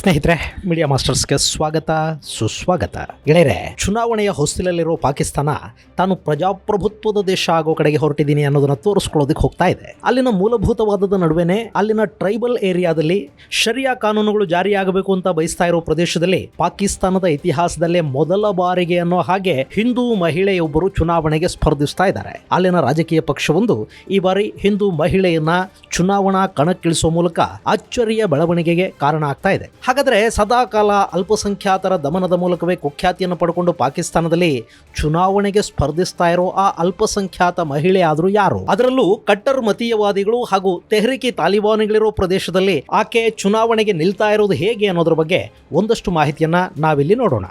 ಸ್ನೇಹಿತರೆ, ಮೀಡಿಯಾ ಮಾಸ್ಟರ್ಸ್ಗೆ ಸ್ವಾಗತ ಸುಸ್ವಾಗತ. ಗೆಳೆಯರೆ, ಚುನಾವಣೆಯ ಹೊಸ್ತಿಲಲ್ಲಿರೋ ಪಾಕಿಸ್ತಾನ ತಾನು ಪ್ರಜಾಪ್ರಭುತ್ವದ ದೇಶ ಆಗೋ ಕಡೆಗೆ ಹೊರಟಿದ್ದೀನಿ ಅನ್ನೋದನ್ನ ತೋರಿಸ್ಕೊಳ್ಳೋದಕ್ಕೆ ಹೋಗ್ತಾ ಇದೆ. ಅಲ್ಲಿನ ಮೂಲಭೂತವಾದದ ನಡುವೆನೆ ಅಲ್ಲಿನ ಟ್ರೈಬಲ್ ಏರಿಯಾದಲ್ಲಿ ಶರಿಯಾ ಕಾನೂನುಗಳು ಜಾರಿಯಾಗಬೇಕು ಅಂತ ಬಯಸ್ತಾ ಇರೋ ಪ್ರದೇಶದಲ್ಲಿ ಪಾಕಿಸ್ತಾನದ ಇತಿಹಾಸದಲ್ಲೇ ಮೊದಲ ಬಾರಿಗೆ ಅನ್ನೋ ಹಾಗೆ ಹಿಂದೂ ಮಹಿಳೆಯೊಬ್ಬರು ಚುನಾವಣೆಗೆ ಸ್ಪರ್ಧಿಸ್ತಾ ಇದ್ದಾರೆ. ಅಲ್ಲಿನ ರಾಜಕೀಯ ಪಕ್ಷವೊಂದು ಈ ಬಾರಿ ಹಿಂದೂ ಮಹಿಳೆಯನ್ನ ಚುನಾವಣಾ ಕಣಕ್ಕಿಳಿಸುವ ಮೂಲಕ ಅಚ್ಚರಿಯ ಬೆಳವಣಿಗೆಗೆ ಕಾರಣ ಆಗ್ತಾ ಇದೆ. ಹಾಗಾದ್ರೆ ಸದಾಕಾಲ ಅಲ್ಪಸಂಖ್ಯಾತರ ದಮನದ ಮೂಲಕವೇ ಕುಖ್ಯಾತಿಯನ್ನು ಪಡ್ಕೊಂಡು ಪಾಕಿಸ್ತಾನದಲ್ಲಿ ಚುನಾವಣೆಗೆ ಸ್ಪರ್ಧಿಸ್ತಾ ಇರೋ ಆ ಅಲ್ಪಸಂಖ್ಯಾತ ಮಹಿಳೆ ಆದ್ರೂ ಯಾರು? ಅದರಲ್ಲೂ ಕಟ್ಟರ್ ಮತೀಯವಾದಿಗಳು ಹಾಗೂ ತೆಹ್ರಿಕಿ ತಾಲಿಬಾನಿಗಳಿರೋ ಪ್ರದೇಶದಲ್ಲಿ ಆಕೆ ಚುನಾವಣೆಗೆ ನಿಲ್ತಾ ಇರೋದು ಹೇಗೆ ಅನ್ನೋದ್ರ ಬಗ್ಗೆ ಒಂದಷ್ಟು ಮಾಹಿತಿಯನ್ನ ನಾವಿಲ್ಲಿ ನೋಡೋಣ.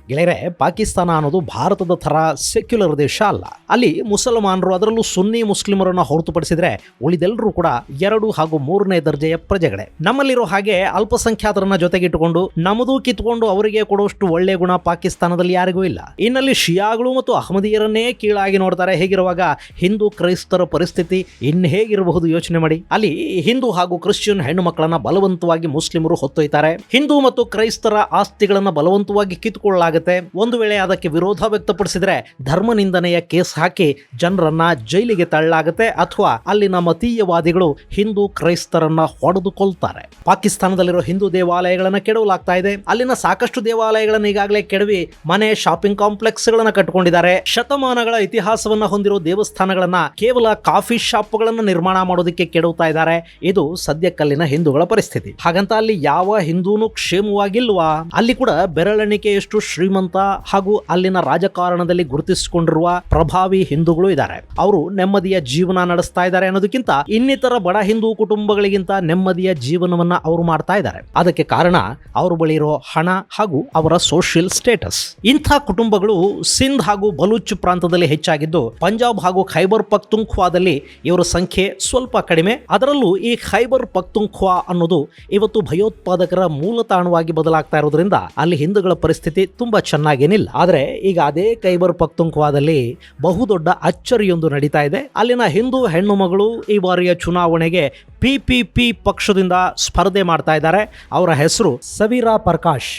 ಗೆಳೆಯರೆ, ಪಾಕಿಸ್ತಾನ ಅನ್ನೋದು ಭಾರತದ ಥರ ಸೆಕ್ಯುಲರ್ ದೇಶ ಅಲ್ಲ. ಅಲ್ಲಿ ಮುಸಲ್ಮಾನರು, ಅದರಲ್ಲೂ ಸುನ್ನಿ ಮುಸ್ಲಿಮರನ್ನ ಹೊರತುಪಡಿಸಿದ್ರೆ ಉಳಿದೆಲ್ಲರೂ ಕೂಡ 2 ಹಾಗೂ 3ನೇ ದರ್ಜೆಯ ಪ್ರಜೆಗಳೇ. ನಮ್ಮಲ್ಲಿರೋ ಹಾಗೆ ಅಲ್ಪಸಂಖ್ಯಾತರನ್ನ ಜೊತೆಗಿಟ್ಟುಕೊಂಡು ನಮ್ಮದು ಕಿತ್ಕೊಂಡು ಅವರಿಗೆ ಕೊಡುವಷ್ಟು ಒಳ್ಳೆ ಗುಣ ಪಾಕಿಸ್ತಾನದಲ್ಲಿ ಯಾರಿಗೂ ಇಲ್ಲ. ಇನ್ನಲ್ಲಿ ಶಿಯಾಗಳು ಮತ್ತು ಅಹಮದಿಯರನ್ನೇ ಕೀಳಾಗಿ ನೋಡ್ತಾರೆ. ಹೇಗಿರುವಾಗ ಹಿಂದೂ ಕ್ರೈಸ್ತರ ಪರಿಸ್ಥಿತಿ ಇನ್ನು ಹೇಗಿರಬಹುದು ಯೋಚನೆ ಮಾಡಿ. ಅಲ್ಲಿ ಹಿಂದೂ ಹಾಗೂ ಕ್ರಿಶ್ಚಿಯನ್ ಹೆಣ್ಣು ಮಕ್ಕಳನ್ನ ಬಲವಂತವಾಗಿ ಮುಸ್ಲಿಮರು ಹೊತ್ತೊಯ್ತಾರೆ. ಹಿಂದೂ ಮತ್ತು ಕ್ರೈಸ್ತರ ಆಸ್ತಿಗಳನ್ನ ಬಲವಂತವಾಗಿ ಕಿತ್ತುಕೊಳ್ಳಲಾಗುತ್ತೆ. ಒಂದು ವೇಳೆ ಅದಕ್ಕೆ ವಿರೋಧ ವ್ಯಕ್ತಪಡಿಸಿದ್ರೆ ಧರ್ಮ ನಿಂದನೆಯ ಕೇಸ್ ಹಾಕಿ ಜನರನ್ನ ಜೈಲಿಗೆ ತಳ್ಳಲಾಗುತ್ತೆ, ಅಥವಾ ಅಲ್ಲಿನ ಮತೀಯವಾದಿಗಳು ಹಿಂದೂ ಕ್ರೈಸ್ತರನ್ನ ಹೊಡೆದು ಕೊಲ್ತಾರೆ. ಪಾಕಿಸ್ತಾನದಲ್ಲಿರೋ ಹಿಂದೂ ದೇವಾಲಯಗಳನ್ನ ಕೆಡವಲಾಗ್ತಾ ಇದೆ. ಅಲ್ಲಿನ ಸಾಕಷ್ಟು ದೇವಾಲಯಗಳನ್ನ ಈಗಾಗಲೇ ಕೆಡವಿ ಮನೆ, ಶಾಪಿಂಗ್ ಕಾಂಪ್ಲೆಕ್ಸ್ ಗಳನ್ನ ಕಟ್ಟಿಕೊಂಡಿದ್ದಾರೆ. ಶತಮಾನಗಳ ಇತಿಹಾಸವನ್ನ ಹೊಂದಿರೋ ದೇವಸ್ಥಾನಗಳನ್ನ ಕೇವಲ ಕಾಫಿ ಶಾಪ್ಗಳನ್ನ ನಿರ್ಮಾಣ ಮಾಡೋದಕ್ಕೆ ಕೆಡವುತ್ತಾ ಇದ್ದಾರೆ. ಇದು ಸದ್ಯಕ್ಕಲ್ಲಿನ ಹಿಂದೂಗಳ ಪರಿಸ್ಥಿತಿ. ಹಾಗಂತ ಅಲ್ಲಿ ಯಾವ ಹಿಂದೂನು ಕ್ಷೇಮವಾಗಿಲ್ವಾ? ಅಲ್ಲಿ ಕೂಡ ಬೆರಳೆಣಿಕೆಯಷ್ಟು ಶ್ರೀಮಂತ ಹಾಗೂ ಅಲ್ಲಿನ ರಾಜಕಾರಣದಲ್ಲಿ ಗುರುತಿಸಿಕೊಂಡಿರುವ ಪ್ರಭಾವಿ ಹಿಂದೂಗಳು ಇದ್ದಾರೆ. ಅವರು ನೆಮ್ಮದಿಯ ಜೀವನ ನಡೆಸ್ತಾ ಇದ್ದಾರೆ ಅನ್ನೋದಕ್ಕಿಂತ ಇನ್ನಿತರ ಬಡ ಹಿಂದೂ ಕುಟುಂಬಗಳಿಗಿಂತ ನೆಮ್ಮದಿಯ ಜೀವನವನ್ನ ಅವರು ಮಾಡ್ತಾ ಇದ್ದಾರೆ. ಅದಕ್ಕೆ ಕಾರಣ ಅವ್ರ ಬಳಿ ಇರೋ ಹಣ ಹಾಗೂ ಅವರ ಸೋಷಿಯಲ್ ಸ್ಟೇಟಸ್. ಇಂಥ ಕುಟುಂಬಗಳು ಸಿಂಧ್ ಹಾಗೂ ಬಲೂಚ್ ಪ್ರಾಂತದಲ್ಲಿ ಹೆಚ್ಚಾಗಿದ್ದು, ಪಂಜಾಬ್ ಹಾಗೂ ಖೈಬರ್ ಪಖ್ತೂನ್ಖ್ವಾದಲ್ಲಿ ಇವರ ಸಂಖ್ಯೆ ಸ್ವಲ್ಪ ಕಡಿಮೆ. ಅದರಲ್ಲೂ ಈ ಖೈಬರ್ ಪಖ್ತೂನ್ಖ್ವಾ ಅನ್ನೋದು ಇವತ್ತು ಭಯೋತ್ಪಾದಕರ ಮೂಲ ತಾಣವಾಗಿ ಬದಲಾಗ್ತಾ ಇರೋದ್ರಿಂದ ಅಲ್ಲಿ ಹಿಂದೂಗಳ ಪರಿಸ್ಥಿತಿ ತುಂಬಾ ಚೆನ್ನಾಗೇನಿಲ್ಲ. ಆದ್ರೆ ಈಗ ಅದೇ ಖೈಬರ್ ಪಖ್ತೂನ್ಖ್ವಾದಲ್ಲಿ ಬಹುದೊಡ್ಡ ಅಚ್ಚರಿಯೊಂದು ನಡೀತಾ ಇದೆ. ಅಲ್ಲಿನ ಹಿಂದೂ ಹೆಣ್ಣು ಮಗಳು ಈ ಬಾರಿಯ ಚುನಾವಣೆಗೆ PPP ಪಕ್ಷದಿಂದ ಸ್ಪರ್ಧೆ ಮಾಡ್ತಾ ಇದ್ದಾರೆ. ಅವರ ಹೆಸರು ಸವೀರಾ ಪ್ರಕಾಶ್.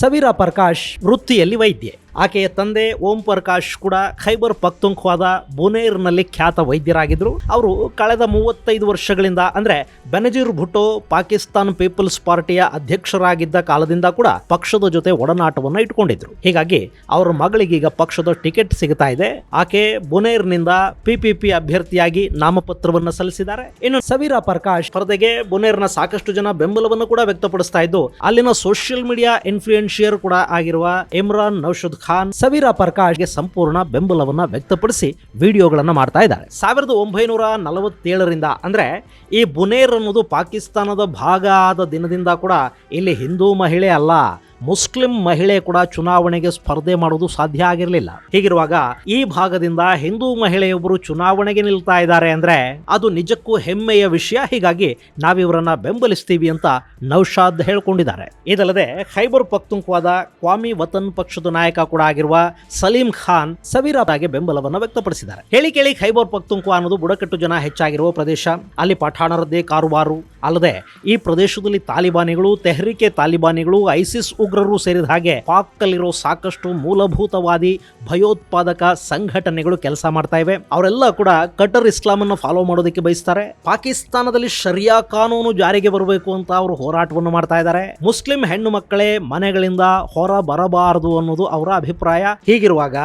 ಸವೀರಾ ಪ್ರಕಾಶ್ ವೃತ್ತಿಯಲ್ಲಿ ವೈದ್ಯೆ. ಆಕೆಯ ತಂದೆ ಓಂ ಪ್ರಕಾಶ್ ಕೂಡ ಖೈಬರ್ ಪಖ್ತೂನ್ಖ್ವಾದ ಬುನೇರ್ನಲ್ಲಿ ಖ್ಯಾತ ವೈದ್ಯರಾಗಿದ್ದರು. ಅವರು ಕಳೆದ 35 ವರ್ಷಗಳಿಂದ, ಅಂದ್ರೆ ಬೆನಜೀರ್ ಭುಟ್ಟೋ ಪಾಕಿಸ್ತಾನ್ ಪೀಪಲ್ಸ್ ಪಾರ್ಟಿಯ ಅಧ್ಯಕ್ಷರಾಗಿದ್ದ ಕಾಲದಿಂದ ಕೂಡ ಪಕ್ಷದ ಜೊತೆ ಒಡನಾಟವನ್ನು ಇಟ್ಕೊಂಡಿದ್ರು. ಹೀಗಾಗಿ ಅವರ ಮಗಳಿಗೀಗ ಪಕ್ಷದ ಟಿಕೆಟ್ ಸಿಗ್ತಾ ಇದೆ. ಆಕೆ ಬುನೇರ್ನಿಂದ PPP ಅಭ್ಯರ್ಥಿಯಾಗಿ ನಾಮಪತ್ರವನ್ನು ಸಲ್ಲಿಸಿದ್ದಾರೆ. ಇನ್ನು ಸವೀರಾ ಪ್ರಕಾಶ್ ಸ್ಪರ್ಧೆಗೆ ಬುನೇರ್ನ ಸಾಕಷ್ಟು ಜನ ಬೆಂಬಲವನ್ನು ಕೂಡ ವ್ಯಕ್ತಪಡಿಸ್ತಾ ಇದ್ದು, ಅಲ್ಲಿನ ಸೋಷಿಯಲ್ ಮೀಡಿಯಾ ಇನ್ಫ್ಲೂಯೆನ್ಷಿಯರ್ ಕೂಡ ಆಗಿರುವ ಇಮ್ರಾನ್ ನೌಶದ್ ಖಾನ್ ಸವೀರಾ ಪ್ರಕಾಶ್ಗೆ ಸಂಪೂರ್ಣ ಬೆಂಬಲವನ್ನ ವ್ಯಕ್ತಪಡಿಸಿ ವಿಡಿಯೋಗಳನ್ನ ಮಾಡ್ತಾ ಇದ್ದಾರೆ. 1947ರಿಂದ, ಅಂದ್ರೆ ಈ ಬುನೇರ್ ಅನ್ನೋದು ಪಾಕಿಸ್ತಾನದ ಭಾಗ ಆದ ದಿನದಿಂದ ಕೂಡ ಇಲ್ಲಿ ಹಿಂದೂ ಮಹಿಳೆ ಅಲ್ಲ, ಮುಸ್ಲಿಂ ಮಹಿಳೆ ಕೂಡ ಚುನಾವಣೆಗೆ ಸ್ಪರ್ಧೆ ಮಾಡೋದು ಸಾಧ್ಯ ಆಗಿರಲಿಲ್ಲ. ಹೀಗಿರುವಾಗ ಈ ಭಾಗದಿಂದ ಹಿಂದೂ ಮಹಿಳೆಯೊಬ್ಬರು ಚುನಾವಣೆಗೆ ನಿಲ್ತಾ ಇದ್ದಾರೆ ಅಂದ್ರೆ ಅದು ನಿಜಕ್ಕೂ ಹೆಮ್ಮೆಯ ವಿಷಯ. ಹೀಗಾಗಿ ನಾವಿವರನ್ನ ಬೆಂಬಲಿಸ್ತೀವಿ ಅಂತ ನೌಶಾದ್ ಹೇಳ್ಕೊಂಡಿದ್ದಾರೆ. ಇದಲ್ಲದೆ ಖೈಬರ್ ಪಖ್ತೂನ್ಖ್ವಾದ ಕ್ವಾಮಿ ವತನ್ ಪಕ್ಷದ ನಾಯಕ ಕೂಡ ಆಗಿರುವ ಸಲೀಂ ಖಾನ್ ಸವೀರಾಗೆ ಬೆಂಬಲವನ್ನು ವ್ಯಕ್ತಪಡಿಸಿದ್ದಾರೆ. ಹೇಳಿ ಕೇಳಿ ಖೈಬರ್ ಪಖ್ತೂನ್ಖ್ವಾ ಅನ್ನೋದು ಬುಡಕಟ್ಟು ಜನ ಹೆಚ್ಚಾಗಿರುವ ಪ್ರದೇಶ. ಅಲ್ಲಿ ಪಠಾಣರದ್ದೇ ಕಾರುಬಾರು. ಅಲ್ಲದೆ ಈ ಪ್ರದೇಶದಲ್ಲಿ ತಾಲಿಬಾನಿಗಳು, ತೆಹ್ರಿಕೆ ತಾಲಿಬಾನಿಗಳು, ಐಸಿಸ್ ಉಗ್ರರು ಸೇರಿದ ಹಾಗೆ ಪಾಕ್ನಲ್ಲಿರೋ ಸಾಕಷ್ಟು ಮೂಲಭೂತವಾದಿ ಭಯೋತ್ಪಾದಕ ಸಂಘಟನೆಗಳು ಕೆಲಸ ಮಾಡ್ತಾ ಇವೆ. ಅವರೆಲ್ಲ ಕೂಡ ಕಟ್ಟರ್ ಇಸ್ಲಾಂ ಅನ್ನು ಫಾಲೋ ಮಾಡೋದಕ್ಕೆ ಬಯಸ್ತಾರೆ. ಪಾಕಿಸ್ತಾನದಲ್ಲಿ ಶರಿಯಾ ಕಾನೂನು ಜಾರಿಗೆ ಬರಬೇಕು ಅಂತ ಅವರು ಹೋರಾಟವನ್ನು ಮಾಡ್ತಾ ಇದ್ದಾರೆ. ಮುಸ್ಲಿಂ ಹೆಣ್ಣು ಮಕ್ಕಳೇ ಮನೆಗಳಿಂದ ಹೊರ ಬರಬಾರದು ಅನ್ನೋದು ಅವರ ಅಭಿಪ್ರಾಯ. ಹೀಗಿರುವಾಗ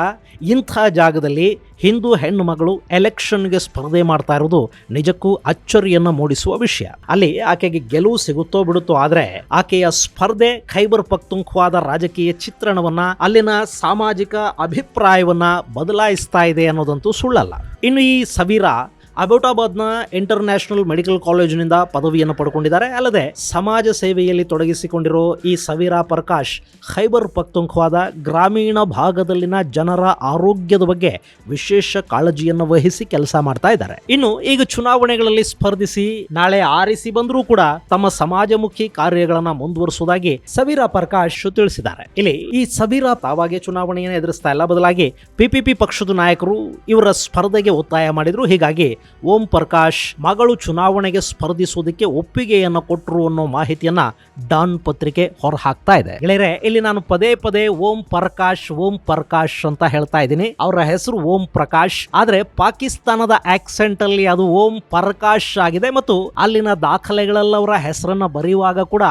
ಇಂಥ ಜಾಗದಲ್ಲಿ ಹಿಂದೂ ಹೆಣ್ಣು ಮಗಳು ಎಲೆಕ್ಷನ್ಗೆ ಸ್ಪರ್ಧೆ ಮಾಡ್ತಾ ಇರೋದು ನಿಜಕ್ಕೂ ಅಚ್ಚರಿಯನ್ನ ಮೂಡಿಸುವ ವಿಷಯ. ಅಲ್ಲಿ ಆಕೆಗೆ ಗೆಲುವು ಸಿಗುತ್ತೋ ಬಿಡುತ್ತೋ, ಆದ್ರೆ ಆಕೆಯ ಸ್ಪರ್ಧೆ ಖೈಬರ್ ಪಖ್ತೂನ್ಖ್ವಾದ ರಾಜಕೀಯ ಚಿತ್ರಣವನ್ನ, ಅಲ್ಲಿನ ಸಾಮಾಜಿಕ ಅಭಿಪ್ರಾಯವನ್ನ ಬದಲಾಯಿಸ್ತಾ ಇದೆ ಅನ್ನೋದಂತೂ ಸುಳ್ಳಲ್ಲ. ಇನ್ನು ಈ ಸವೀರಾ ಅಬೋಟಾಬಾದ್ನ ಇಂಟರ್ನ್ಯಾಷನಲ್ ಮೆಡಿಕಲ್ ಕಾಲೇಜಿನಿಂದ ಪದವಿಯನ್ನು ಪಡ್ಕೊಂಡಿದ್ದಾರೆ. ಅಲ್ಲದೆ ಸಮಾಜ ಸೇವೆಯಲ್ಲಿ ತೊಡಗಿಸಿಕೊಂಡಿರೋ ಈ ಸವೀರಾ ಪ್ರಕಾಶ್ ಖೈಬರ್ ಪಖ್ತೂನ್ಖ್ವಾದ ಗ್ರಾಮೀಣ ಭಾಗದಲ್ಲಿನ ಜನರ ಆರೋಗ್ಯದ ಬಗ್ಗೆ ವಿಶೇಷ ಕಾಳಜಿಯನ್ನು ವಹಿಸಿ ಕೆಲಸ ಮಾಡ್ತಾ ಇದ್ದಾರೆ. ಇನ್ನು ಈಗ ಚುನಾವಣೆಗಳಲ್ಲಿ ಸ್ಪರ್ಧಿಸಿ ನಾಳೆ ಆರಿಸಿ ಬಂದರೂ ಕೂಡ ತಮ್ಮ ಸಮಾಜಮುಖಿ ಕಾರ್ಯಗಳನ್ನ ಮುಂದುವರಿಸುವುದಾಗಿ ಸವೀರಾ ಪ್ರಕಾಶ್ ತಿಳಿಸಿದ್ದಾರೆ. ಇಲ್ಲಿ ಈ ಸವೀರಾ ತಾವಾಗೆ ಚುನಾವಣೆಯನ್ನು ಎದುರಿಸ್ತಾ ಇಲ್ಲ, ಬದಲಾಗಿ ಪಿಪಿಪಿ ಪಕ್ಷದ ನಾಯಕರು ಇವರ ಸ್ಪರ್ಧೆಗೆ ಒತ್ತಾಯ ಮಾಡಿದ್ರು. ಹೀಗಾಗಿ ಓಂ ಪ್ರಕಾಶ್ ಮಗಳು ಚುನಾವಣೆಗೆ ಸ್ಪರ್ಧಿಸುವುದಕ್ಕೆ ಒಪ್ಪಿಗೆಯನ್ನು ಕೊಟ್ಟರು ಅನ್ನೋ ಮಾಹಿತಿಯನ್ನ ಡಾನ್ ಪತ್ರಿಕೆ ಹೊರ ಹಾಕ್ತಾ ಇದೆ. ಗೆಳೆಯರೆ, ಇಲ್ಲಿ ನಾನು ಪದೇ ಪದೇ ಓಂ ಪ್ರಕಾಶ್ ಅಂತ ಹೇಳ್ತಾ ಇದ್ದೀನಿ. ಅವರ ಹೆಸರು ಓಂ ಪ್ರಕಾಶ್, ಆದ್ರೆ ಪಾಕಿಸ್ತಾನದ ಆಕ್ಸೆಂಟ್ ಅಲ್ಲಿ ಅದು ಓಂ ಪ್ರಕಾಶ್ ಆಗಿದೆ ಮತ್ತು ಅಲ್ಲಿನ ದಾಖಲೆಗಳಲ್ಲಿ ಅವರ ಹೆಸರನ್ನ ಬರೆಯುವಾಗ ಕೂಡ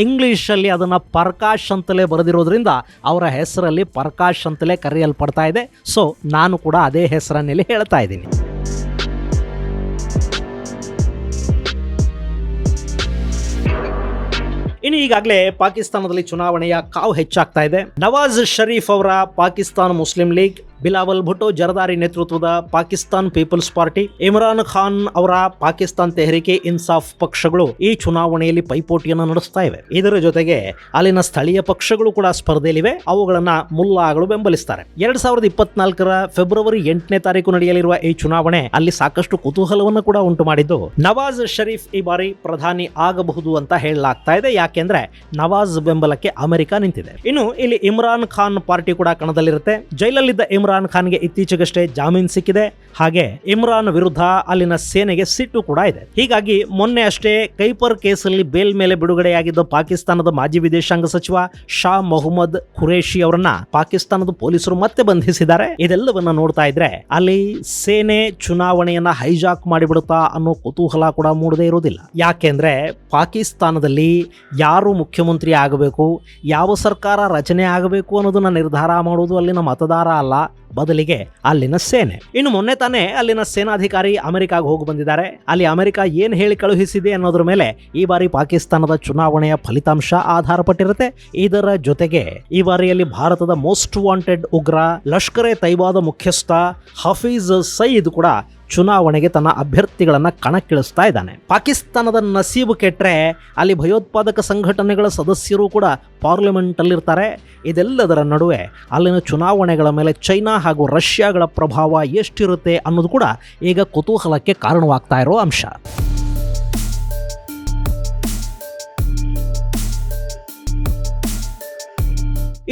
ಇಂಗ್ಲಿಷ್ ಅಲ್ಲಿ ಅದನ್ನ ಪ್ರಕಾಶ್ ಅಂತಲೇ ಬರೆದಿರೋದ್ರಿಂದ ಅವರ ಹೆಸರಲ್ಲಿ ಪ್ರಕಾಶ್ ಅಂತಲೇ ಕರೆಯಲ್ಪಡ್ತಾ ಇದೆ. ಸೊ ನಾನು ಕೂಡ ಅದೇ ಹೆಸರನ್ನಲ್ಲಿ ಹೇಳ್ತಾ ಇದ್ದೀನಿ. ಇನ್ನು ಈಗಾಗಲೇ ಪಾಕಿಸ್ತಾನದಲ್ಲಿ ಚುನಾವಣೆಯ ಕಾವು ಹೆಚ್ಚಾಗ್ತಾ ಇದೆ. ನವಾಜ್ ಶರೀಫ್ ಅವರ ಪಾಕಿಸ್ತಾನ ಮುಸ್ಲಿಂ ಲೀಗ್, ಬಿಲಾವಲ್ ಭುಟ್ಟೋ ಜರದಾರಿ ನೇತೃತ್ವದ ಪಾಕಿಸ್ತಾನ್ ಪೀಪಲ್ಸ್ ಪಾರ್ಟಿ, ಇಮ್ರಾನ್ ಖಾನ್ ಅವರ ಪಾಕಿಸ್ತಾನ್ ತೆಹರಿಕೆ ಇನ್ಸಾಫ್ ಪಕ್ಷಗಳು ಈ ಚುನಾವಣೆಯಲ್ಲಿ ಪೈಪೋಟಿಯನ್ನು ನಡೆಸ್ತಾ ಇವೆ. ಇದರ ಜೊತೆಗೆ ಅಲ್ಲಿನ ಸ್ಥಳೀಯ ಪಕ್ಷಗಳು ಕೂಡ ಸ್ಪರ್ಧೆಯಲ್ಲಿವೆ. ಅವುಗಳನ್ನ ಮುಲ್ಲಾಗಳು ಬೆಂಬಲಿಸ್ತಾರೆ. 2024 ಫೆಬ್ರವರಿ 8ನೇ ತಾರೀಕು ನಡೆಯಲಿರುವ ಈ ಚುನಾವಣೆ ಅಲ್ಲಿ ಸಾಕಷ್ಟು ಕುತೂಹಲವನ್ನು ಕೂಡ ಉಂಟು ಮಾಡಿದ್ದು, ನವಾಜ್ ಶರೀಫ್ ಈ ಬಾರಿ ಪ್ರಧಾನಿ ಆಗಬಹುದು ಅಂತ ಹೇಳಲಾಗ್ತಾ ಇದೆ. ಯಾಕೆಂದ್ರೆ ನವಾಜ್ ಬೆಂಬಲಕ್ಕೆ ಅಮೆರಿಕ ನಿಂತಿದೆ. ಇನ್ನು ಇಲ್ಲಿ ಇಮ್ರಾನ್ ಖಾನ್ ಪಾರ್ಟಿ ಕೂಡ ಕಣದಲ್ಲಿರುತ್ತೆ. ಜೈಲಲ್ಲಿದ್ದ ಇಮ್ರಾನ್ ಖಾನ್ಗೆ ಇತ್ತೀಚೆಗಷ್ಟೇ ಜಾಮೀನು ಸಿಕ್ಕಿದೆ. ಹಾಗೆ ಇಮ್ರಾನ್ ವಿರುದ್ಧ ಅಲ್ಲಿನ ಸೇನೆಗೆ ಸಿಟ್ಟು ಕೂಡ ಇದೆ. ಹೀಗಾಗಿ ಮೊನ್ನೆ ಅಷ್ಟೇ ಕೈಪರ್ ಕೇಸಲ್ಲಿ ಬೇಲ್ ಮೇಲೆ ಬಿಡುಗಡೆಯಾಗಿದ್ದ ಪಾಕಿಸ್ತಾನದ ಮಾಜಿ ವಿದೇಶಾಂಗ ಸಚಿವ ಶಾ ಮೊಹಮ್ಮದ್ ಖುರೇಶಿ ಅವರನ್ನ ಪಾಕಿಸ್ತಾನದ ಪೊಲೀಸರು ಮತ್ತೆ ಬಂಧಿಸಿದ್ದಾರೆ. ಇದೆಲ್ಲವನ್ನ ನೋಡ್ತಾ ಇದ್ರೆ ಅಲ್ಲಿ ಸೇನೆ ಚುನಾವಣೆಯನ್ನ ಹೈಜಾಕ್ ಮಾಡಿಬಿಡುತ್ತಾ ಅನ್ನೋ ಕುತೂಹಲ ಕೂಡ ಮೂಡದೇ ಇರೋದಿಲ್ಲ. ಯಾಕೆಂದ್ರೆ ಪಾಕಿಸ್ತಾನದಲ್ಲಿ ಯಾರು ಮುಖ್ಯಮಂತ್ರಿ ಆಗಬೇಕು, ಯಾವ ಸರ್ಕಾರ ರಚನೆ ಆಗಬೇಕು ಅನ್ನೋದನ್ನ ನಿರ್ಧಾರ ಮಾಡುವುದು ಅಲ್ಲಿನ ಮತದಾರ ಅಲ್ಲ, ಬದಲಿಗೆ ಅಲ್ಲಿನ ಸೇನೆ. ಇನ್ನು ಮೊನ್ನೆ ತಾನೇ ಅಲ್ಲಿನ ಸೇನಾಧಿಕಾರಿ ಅಮೆರಿಕಾಗೆ ಹೋಗಿ ಬಂದಿದ್ದಾರೆ. ಅಲ್ಲಿ ಅಮೆರಿಕ ಏನ್ ಹೇಳಿ ಕಳುಹಿಸಿದೆ ಅನ್ನೋದ್ರ ಮೇಲೆ ಈ ಬಾರಿ ಪಾಕಿಸ್ತಾನದ ಚುನಾವಣೆಯ ಫಲಿತಾಂಶ ಆಧಾರಪಟ್ಟಿರುತ್ತೆ. ಇದರ ಜೊತೆಗೆ ಈ ಬಾರಿಯಲ್ಲಿ ಭಾರತದ ಮೋಸ್ಟ್ ವಾಂಟೆಡ್ ಉಗ್ರ ಲಷ್ಕರ್ ಎ ತೈಬಾದ ಮುಖ್ಯಸ್ಥ ಹಫೀಜ್ ಸಯೀದ್ ಕೂಡ ಚುನಾವಣೆಗೆ ತನ್ನ ಅಭ್ಯರ್ಥಿಗಳನ್ನ ಕಣಕ್ಕಿಳಿಸ್ತಾ ಇದ್ದಾನೆ. ಪಾಕಿಸ್ತಾನದ ನಸೀಬು ಕೆಟ್ಟರೆ ಅಲ್ಲಿ ಭಯೋತ್ಪಾದಕ ಸಂಘಟನೆಗಳ ಸದಸ್ಯರು ಕೂಡ ಪಾರ್ಲಿಮೆಂಟ್ ಅಲ್ಲಿರ್ತಾರೆ. ಇದೆಲ್ಲದರ ನಡುವೆ ಅಲ್ಲಿನ ಚುನಾವಣೆಗಳ ಮೇಲೆ ಚೈನಾ ಹಾಗೂ ರಷ್ಯಾಗಳ ಪ್ರಭಾವ ಎಷ್ಟಿರುತ್ತೆ ಅನ್ನೋದು ಕೂಡ ಈಗ ಕುತೂಹಲಕ್ಕೆ ಕಾರಣವಾಗ್ತಾ ಇರೋ ಅಂಶ.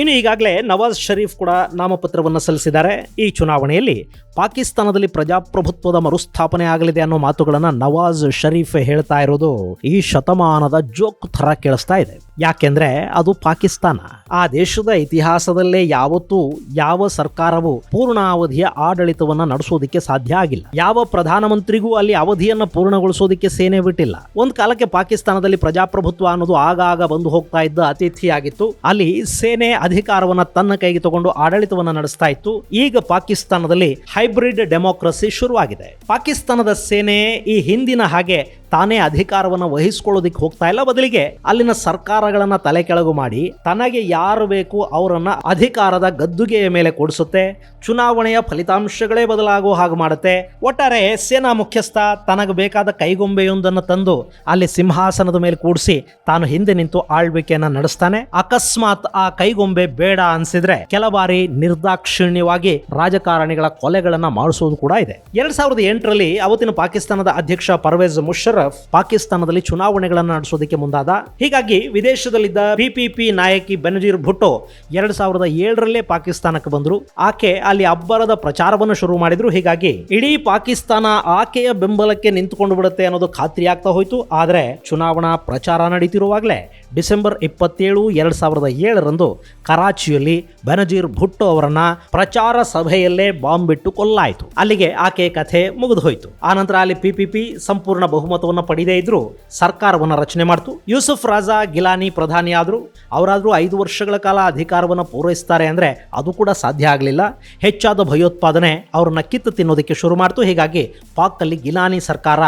ಇನ್ನು ಈಗಾಗಲೇ ನವಾಜ್ ಶರೀಫ್ ಕೂಡ ನಾಮಪತ್ರವನ್ನು ಸಲ್ಲಿಸಿದ್ದಾರೆ. ಈ ಚುನಾವಣೆಯಲ್ಲಿ ಪಾಕಿಸ್ತಾನದಲ್ಲಿ ಪ್ರಜಾಪ್ರಭುತ್ವದ ಮರುಸ್ಥಾಪನೆ ಆಗಲಿದೆ ಅನ್ನೋ ಮಾತುಗಳನ್ನ ನವಾಜ್ ಶರೀಫ್ ಹೇಳ್ತಾ ಇರೋದು ಈ ಶತಮಾನದ ಜೋಕ್ ಥರ ಕೇಳಿಸ್ತಾ ಇದೆ. ಯಾಕೆಂದ್ರೆ ಅದು ಪಾಕಿಸ್ತಾನ. ಆ ದೇಶದ ಇತಿಹಾಸದಲ್ಲೇ ಯಾವತ್ತೂ ಯಾವ ಸರ್ಕಾರವು ಪೂರ್ಣಾವಧಿಯ ಆಡಳಿತವನ್ನ ನಡೆಸೋದಕ್ಕೆ ಸಾಧ್ಯ ಆಗಿಲ್ಲ. ಯಾವ ಪ್ರಧಾನಮಂತ್ರಿಗೂ ಅಲ್ಲಿ ಅವಧಿಯನ್ನ ಪೂರ್ಣಗೊಳಿಸೋದಕ್ಕೆ ಸೇನೆ ಬಿಟ್ಟಿಲ್ಲ. ಒಂದು ಕಾಲಕ್ಕೆ ಪಾಕಿಸ್ತಾನದಲ್ಲಿ ಪ್ರಜಾಪ್ರಭುತ್ವ ಅನ್ನೋದು ಆಗಾಗ ಬಂದು ಹೋಗ್ತಾ ಇದ್ದ ಅತಿಥಿಯಾಗಿತ್ತು. ಅಲ್ಲಿ ಸೇನೆ ಅಧಿಕಾರವನ್ನ ತನ್ನ ಕೈಗೆ ತಗೊಂಡು ಆಡಳಿತವನ್ನ ನಡೆಸ್ತಾ ಇತ್ತು. ಈಗ ಪಾಕಿಸ್ತಾನದಲ್ಲಿ ಹೈಬ್ರಿಡ್ ಡೆಮೋಕ್ರಸಿ ಶುರುವಾಗಿದೆ. ಪಾಕಿಸ್ತಾನದ ಸೇನೆ ಈ ಹಿಂದಿನ ಹಾಗೆ ತಾನೇ ಅಧಿಕಾರವನ್ನು ವಹಿಸಿಕೊಳ್ಳೋದಿಕ್ಕೆ ಹೋಗ್ತಾ ಇಲ್ಲ, ಬದಲಿಗೆ ಅಲ್ಲಿನ ಸರ್ಕಾರಗಳನ್ನ ತಲೆ ಕೆಳಗು ಮಾಡಿ ತನಗೆ ಯಾರು ಬೇಕು ಅವರನ್ನ ಅಧಿಕಾರದ ಗದ್ದುಗೆಯ ಮೇಲೆ ಕೊಡಿಸುತ್ತೆ. ಚುನಾವಣೆಯ ಫಲಿತಾಂಶಗಳೇ ಬದಲಾಗುವ ಹಾಗೆ ಮಾಡುತ್ತೆ. ಒಟ್ಟಾರೆ ಸೇನಾ ಮುಖ್ಯಸ್ಥ ತನಗೆ ಬೇಕಾದ ಕೈಗೊಂಬೆಯೊಂದನ್ನು ತಂದು ಅಲ್ಲಿ ಸಿಂಹಾಸನದ ಮೇಲೆ ಕೂಡಿಸಿ ತಾನು ಹಿಂದೆ ನಿಂತು ಆಳ್ವಿಕೆಯನ್ನ ನಡೆಸ್ತಾನೆ. ಅಕಸ್ಮಾತ್ ಆ ಕೈಗೊಂಬೆ ಬೇಡ ಅನ್ಸಿದ್ರೆ ಕೆಲ ಬಾರಿ ನಿರ್ದಾಕ್ಷಿಣ್ಯವಾಗಿ ರಾಜಕಾರಣಿಗಳ ಕೊಲೆಗಳನ್ನ ಮಾಡಿಸೋದು ಕೂಡ ಇದೆ. 2008ರಲ್ಲಿ ಅವತ್ತಿನ ಪಾಕಿಸ್ತಾನದ ಅಧ್ಯಕ್ಷ ಪರ್ವೇಜ್ ಮುಷರಫ್ ಪಾಕಿಸ್ತಾನದಲ್ಲಿ ಚುನಾವಣೆಗಳನ್ನು ನಡೆಸೋದಕ್ಕೆ ಮುಂದಾದ. ಹೀಗಾಗಿ ವಿದೇಶದಲ್ಲಿದ್ದ ಪಿಪಿಪಿ ನಾಯಕಿ ಬೆನಜೀರ್ ಭುಟ್ಟೋ 2007ರಲ್ಲೇ ಪಾಕಿಸ್ತಾನಕ್ಕೆ ಬಂದ್ರು. ಆಕೆ ಅಲ್ಲಿ ಅಬ್ಬರದ ಪ್ರಚಾರವನ್ನು ಶುರು ಮಾಡಿದ್ರು. ಹೀಗಾಗಿ ಇಡೀ ಪಾಕಿಸ್ತಾನ ಆಕೆಯ ಬೆಂಬಲಕ್ಕೆ ನಿಂತುಕೊಂಡು ಬಿಡುತ್ತೆ ಅನ್ನೋದು ಖಾತ್ರಿ ಆಗ್ತಾ ಹೋಯ್ತು. ಆದ್ರೆ ಚುನಾವಣಾ ಪ್ರಚಾರ ನಡೀತಿರುವಾಗಲೇ ಡಿಸೆಂಬರ್ 27, 2007ರಂದು ಕರಾಚಿಯಲ್ಲಿ ಬೆನಜೀರ್ ಭುಟ್ಟೋ ಅವರನ್ನ ಪ್ರಚಾರ ಸಭೆಯಲ್ಲೇ ಬಾಂಬ್ ಬಿಟ್ಟು ಕೊಲ್ಲಾಯಿತು. ಅಲ್ಲಿಗೆ ಆಕೆ ಕಥೆ ಮುಗಿದು ಹೋಯಿತು. ಆನಂತರ ಅಲ್ಲಿ ಪಿಪಿಪಿ ಸಂಪೂರ್ಣ ಬಹುಮತವನ್ನು ಪಡೆದೇ ಇದ್ರು ಸರ್ಕಾರವನ್ನು ರಚನೆ ಮಾಡಿತು. ಯೂಸುಫ್ ರಾಜಾ ಗಿಲಾನಿ ಪ್ರಧಾನಿ ಆದ್ರು. ಅವರಾದ್ರೂ 5 ವರ್ಷಗಳ ಕಾಲ ಅಧಿಕಾರವನ್ನು ಪೂರೈಸ್ತಾರೆ ಅಂದ್ರೆ ಅದು ಕೂಡ ಸಾಧ್ಯ ಆಗಲಿಲ್ಲ. ಹೆಚ್ಚಾದ ಭಯೋತ್ಪಾದನೆ ಅವರನ್ನ ಕಿತ್ತು ತಿನ್ನೋದಕ್ಕೆ ಶುರು ಮಾಡ್ತು. ಹೀಗಾಗಿ ಪಾಕ್ ಅಲ್ಲಿ ಗಿಲಾನಿ ಸರ್ಕಾರ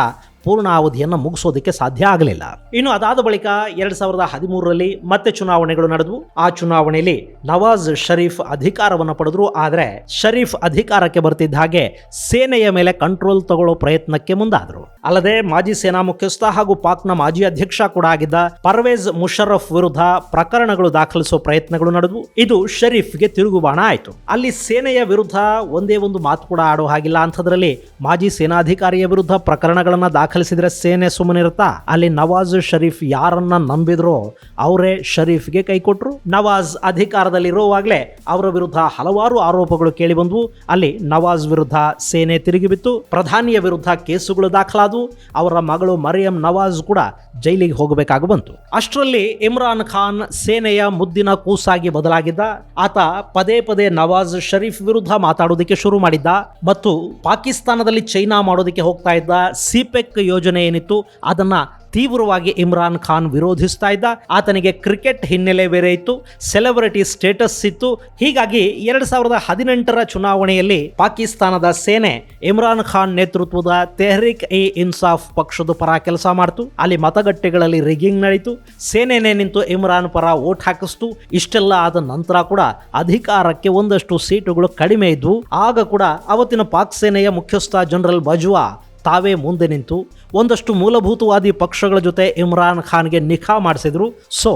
ಪೂರ್ಣಾವಧಿಯನ್ನು ಮುಗಿಸೋದಕ್ಕೆ ಸಾಧ್ಯ ಆಗಲಿಲ್ಲ. ಇನ್ನು ಅದಾದ ಬಳಿಕ 2013ರಲ್ಲಿ ಮತ್ತೆ ಚುನಾವಣೆಗಳು ನಡೆದವು. ಆ ಚುನಾವಣೆಯಲ್ಲಿ ನವಾಜ್ ಶರೀಫ್ ಅಧಿಕಾರವನ್ನು ಪಡೆದ್ರು. ಆದರೆ ಶರೀಫ್ ಅಧಿಕಾರಕ್ಕೆ ಬರ್ತಿದ್ದ ಹಾಗೆ ಸೇನೆಯ ಮೇಲೆ ಕಂಟ್ರೋಲ್ ತಗೊಳ್ಳೋ ಪ್ರಯತ್ನಕ್ಕೆ ಮುಂದಾದರು. ಅಲ್ಲದೆ ಮಾಜಿ ಸೇನಾ ಮುಖ್ಯಸ್ಥ ಹಾಗೂ ಪಾಕ್ನ ಮಾಜಿ ಅಧ್ಯಕ್ಷ ಕೂಡ ಆಗಿದ್ದ ಪರ್ವೇಜ್ ಮುಷರಫ್ ವಿರುದ್ಧ ಪ್ರಕರಣಗಳು ದಾಖಲಿಸುವ ಪ್ರಯತ್ನಗಳು ನಡೆದವು. ಇದು ಶರೀಫ್ಗೆ ತಿರುಗುಬಾಣ ಆಯಿತು. ಅಲ್ಲಿ ಸೇನೆಯ ವಿರುದ್ಧ ಒಂದೇ ಒಂದು ಮಾತು ಕೂಡ ಆಡೋ ಹಾಗಿಲ್ಲ. ಅಂಥದ್ರಲ್ಲಿ ಮಾಜಿ ಸೇನಾಧಿಕಾರಿಯ ವಿರುದ್ಧ ಪ್ರಕರಣಗಳನ್ನ ದಾಖಲಿಸಿದ್ರೆ ಸೇನೆ ಸುಮ್ಮನಿರುತ್ತಾ? ಅಲ್ಲಿ ನವಾಜ್ ಶರೀಫ್ ಯಾರನ್ನ ನಂಬಿದ್ರೋ ಅವರೇ ಶರೀಫ್ಗೆ ಕೈ ಕೊಟ್ರು. ನವಾಜ್ ಅಧಿಕಾರದಲ್ಲಿರುವಾಗಲೇ ಅವರ ವಿರುದ್ಧ ಹಲವಾರು ಆರೋಪಗಳು ಕೇಳಿ ಬಂದವು. ಅಲ್ಲಿ ನವಾಜ್ ವಿರುದ್ಧ ಸೇನೆ ತಿರುಗಿಬಿತ್ತು. ಪ್ರಧಾನಿಯ ವಿರುದ್ಧ ಕೇಸುಗಳು ದಾಖಲಾದವು. ಅವರ ಮಗಳು ಮರಿಯಂ ನವಾಜ್ ಕೂಡ ಜೈಲಿಗೆ ಹೋಗಬೇಕಾಗಿ ಬಂತು. ಅಷ್ಟರಲ್ಲಿ ಇಮ್ರಾನ್ ಖಾನ್ ಸೇನೆಯ ಮುದ್ದಿನ ಕೂಸಾಗಿ ಬದಲಾಗಿದ್ದ. ಆತ ಪದೇ ಪದೇ ನವಾಜ್ ಶರೀಫ್ ವಿರುದ್ಧ ಮಾತಾಡೋದಕ್ಕೆ ಶುರು ಮಾಡಿದ್ದ ಮತ್ತು ಪಾಕಿಸ್ತಾನದಲ್ಲಿ ಚೈನಾ ಮಾಡೋದಕ್ಕೆ ಹೋಗ್ತಾ ಇದ್ದ ಸಿಪೆಕ್ ಯೋಜನೆ ಏನಿತ್ತು ಅದನ್ನ ತೀವ್ರವಾಗಿ ಇಮ್ರಾನ್ ಖಾನ್ ವಿರೋಧಿಸ್ತಾ ಇದ್ದ. ಆತನಿಗೆ ಕ್ರಿಕೆಟ್ ಹಿನ್ನೆಲೆ ಬೇರೆ ಇತ್ತು, ಸೆಲೆಬ್ರಿಟಿ ಸ್ಟೇಟಸ್ ಇತ್ತು. ಹೀಗಾಗಿ 2018ರ ಚುನಾವಣೆಯಲ್ಲಿ ಪಾಕಿಸ್ತಾನದ ಸೇನೆ ಇಮ್ರಾನ್ ಖಾನ್ ನೇತೃತ್ವದ ತೆಹ್ರಿಕ್ ಇ ಇನ್ಸಾಫ್ ಪಕ್ಷದ ಪರ ಕೆಲಸ ಮಾಡಿತು. ಅಲ್ಲಿ ಮತಗಟ್ಟೆಗಳಲ್ಲಿ ರಿಗ್ಗಿಂಗ್ ನಡೀತು. ಸೇನೆನೇ ನಿಂತು ಇಮ್ರಾನ್ ಪರ ವೋಟ್ ಹಾಕಿಸ್ತು. ಇಷ್ಟೆಲ್ಲ ಆದ ನಂತರ ಕೂಡ ಅಧಿಕಾರಕ್ಕೆ ಒಂದಷ್ಟು ಸೀಟುಗಳು ಕಡಿಮೆ ಇದ್ವು. ಆಗ ಕೂಡ ಅವತ್ತಿನ ಪಾಕ್ ಸೇನೆಯ ಮುಖ್ಯಸ್ಥ ಜನರಲ್ ಬಜ್ವಾ ತಾವೇ ಮುಂದೆ ನಿಂತು ಒಂದಷ್ಟು ಮೂಲಭೂತವಾದಿ ಪಕ್ಷಗಳ ಜೊತೆ ಇಮ್ರಾನ್ ಖಾನ್ಗೆ ನಿಖಾ ಮಾಡಿಸಿದ್ರು. ಸೊ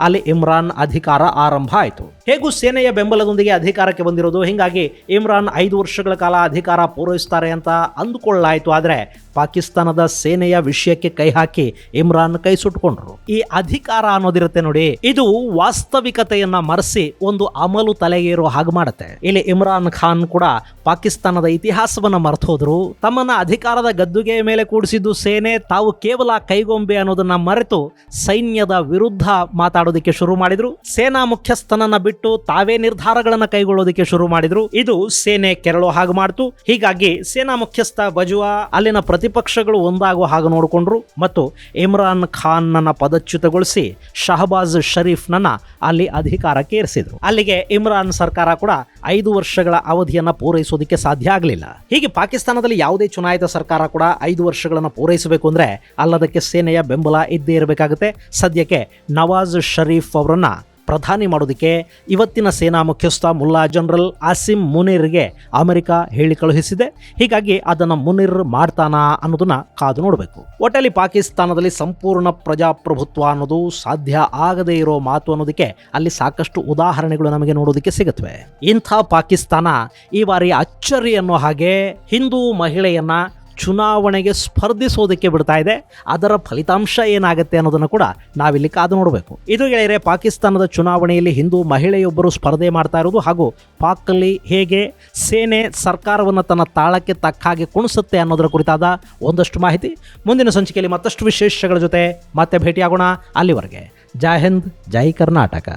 ಅಲ್ಲಿ ಇಮ್ರಾನ್ ಅಧಿಕಾರ ಆರಂಭ ಆಯಿತು. ಹೇಗೂ ಸೇನೆಯ ಬೆಂಬಲದೊಂದಿಗೆ ಅಧಿಕಾರಕ್ಕೆ ಬಂದಿರೋದು. ಹೀಗಾಗಿ ಇಮ್ರಾನ್ 5 ವರ್ಷಗಳ ಕಾಲ ಅಧಿಕಾರ ಪೂರೈಸ್ತಾರೆ ಅಂತ ಅಂದುಕೊಳ್ಳಾಯಿತು. ಆದರೆ ಪಾಕಿಸ್ತಾನದ ಸೇನೆಯ ವಿಷಯಕ್ಕೆ ಕೈ ಹಾಕಿ ಇಮ್ರಾನ್ ಕೈ ಸುಟ್ಕೊಂಡ್ರು. ಈ ಅಧಿಕಾರ ಅನ್ನೋದಿರುತ್ತೆ ನೋಡಿ, ಇದು ವಾಸ್ತವಿಕತೆಯನ್ನ ಮರೆಸಿ ಒಂದು ಅಮಲು ತಲೆಗೇರೋ ಹಾಗೆ ಮಾಡುತ್ತೆ. ಇಲ್ಲಿ ಇಮ್ರಾನ್ ಖಾನ್ ಕೂಡ ಪಾಕಿಸ್ತಾನದ ಇತಿಹಾಸವನ್ನ ಮರೆತು ಹೋದ್ರು. ತಮ್ಮನ್ನ ಅಧಿಕಾರದ ಗದ್ದುಗೆ ಮೇಲೆ ಕೂಡಿಸಿದ್ದು ಸೇನೆ. ತಾವು ಕೇವಲ ಕೈಗೊಂಬೆ ಅನ್ನೋದನ್ನ ಮರೆತು ಸೈನ್ಯದ ವಿರುದ್ಧ ಮಾತಾಡೋದಕ್ಕೆ ಶುರು ಮಾಡಿದ್ರು. ಸೇನಾ ಮುಖ್ಯಸ್ಥನನ್ನ ಬಿಟ್ಟು ತಾವೇ ನಿರ್ಧಾರಗಳನ್ನ ಕೈಗೊಳ್ಳೋದಕ್ಕೆ ಶುರು ಮಾಡಿದ್ರು. ಇದು ಸೇನೆ ಕೆರಳೋ ಹಾಗೆ ಮಾಡ್ತು. ಹೀಗಾಗಿ ಸೇನಾ ಮುಖ್ಯಸ್ಥ ಬಜ್ವಾ ಅಲ್ಲಿನ ಪ್ರತಿಪಕ್ಷಗಳು ಒಂದಾಗುವ ಹಾಗೆ ನೋಡಿಕೊಂಡ್ರು ಮತ್ತು ಇಮ್ರಾನ್ ಖಾನ್ ನನ್ನ ಪದಚ್ಯುತಗೊಳಿಸಿ ಶಹಬಾಜ್ ಶರೀಫ್ ನನ್ನ ಅಲ್ಲಿ ಅಧಿಕಾರಕ್ಕೆ ಏರಿಸಿದ್ರು. ಅಲ್ಲಿಗೆ ಇಮ್ರಾನ್ ಸರ್ಕಾರ ಕೂಡ 5 ವರ್ಷಗಳ ಅವಧಿಯನ್ನ ಪೂರೈಸೋದಕ್ಕೆ ಸಾಧ್ಯ ಆಗಲಿಲ್ಲ. ಹೀಗೆ ಪಾಕಿಸ್ತಾನದಲ್ಲಿ ಯಾವುದೇ ಚುನಾಯಿತ ಸರ್ಕಾರ ಕೂಡ 5 ವರ್ಷಗಳನ್ನು ಪೂರೈಸಬೇಕು ಅಂದ್ರೆ ಅಲ್ಲದಕ್ಕೆ ಸೇನೆಯ ಬೆಂಬಲ ಇದ್ದೇ ಇರಬೇಕಾಗುತ್ತೆ. ಸದ್ಯಕ್ಕೆ ನವಾಜ್ ಶರೀಫ್ ಅವರನ್ನ ಪ್ರಧಾನಿ ಮಾಡೋದಕ್ಕೆ ಇವತ್ತಿನ ಸೇನಾ ಮುಖ್ಯಸ್ಥ ಮುಲ್ಲಾ ಜನರಲ್ ಆಸಿಮ್ ಮುನೀರ್ಗೆ ಅಮೆರಿಕ ಹೇಳಿ ಕಳುಹಿಸಿದೆ. ಹೀಗಾಗಿ ಅದನ್ನು ಮುನೀರ್ ಮಾಡ್ತಾನಾ ಅನ್ನೋದನ್ನ ಕಾದು ನೋಡಬೇಕು. ಒಟ್ಟಲ್ಲಿ ಪಾಕಿಸ್ತಾನದಲ್ಲಿ ಸಂಪೂರ್ಣ ಪ್ರಜಾಪ್ರಭುತ್ವ ಅನ್ನೋದು ಸಾಧ್ಯ ಆಗದೇ ಇರೋ ಮಾತು ಅನ್ನೋದಕ್ಕೆ ಅಲ್ಲಿ ಸಾಕಷ್ಟು ಉದಾಹರಣೆಗಳು ನಮಗೆ ನೋಡೋದಕ್ಕೆ ಸಿಗುತ್ತವೆ. ಇಂಥ ಪಾಕಿಸ್ತಾನ ಈ ಬಾರಿ ಅಚ್ಚರಿ ಅನ್ನೋ ಹಾಗೆ ಹಿಂದೂ ಮಹಿಳೆಯನ್ನ ಚುನಾವಣೆಗೆ ಸ್ಪರ್ಧಿಸೋದಕ್ಕೆ ಬಿಡ್ತಾ ಇದೆ. ಅದರ ಫಲಿತಾಂಶ ಏನಾಗುತ್ತೆ ಅನ್ನೋದನ್ನು ಕೂಡ ನಾವಿಲ್ಲಿ ಕಾದು ನೋಡಬೇಕು. ಇದು ಗೆಳೆಯರೆ, ಪಾಕಿಸ್ತಾನದ ಚುನಾವಣೆಯಲ್ಲಿ ಹಿಂದೂ ಮಹಿಳೆಯೊಬ್ಬರು ಸ್ಪರ್ಧೆ ಮಾಡ್ತಾ ಇರೋದು ಹಾಗೂ ಪಾಕಲ್ಲಿ ಹೇಗೆ ಸೇನೆ ಸರ್ಕಾರವನ್ನು ತನ್ನ ತಾಳಕ್ಕೆ ತಕ್ಕ ಹಾಗೆ ಕುಣಿಸುತ್ತೆ ಅನ್ನೋದರ ಕುರಿತಾದ ಒಂದಷ್ಟು ಮಾಹಿತಿ. ಮುಂದಿನ ಸಂಚಿಕೆಯಲ್ಲಿ ಮತ್ತಷ್ಟು ವಿಶೇಷಗಳ ಜೊತೆ ಮತ್ತೆ ಭೇಟಿಯಾಗೋಣ. ಅಲ್ಲಿವರೆಗೆ ಜೈ ಹಿಂದ್, ಜೈ ಕರ್ನಾಟಕ.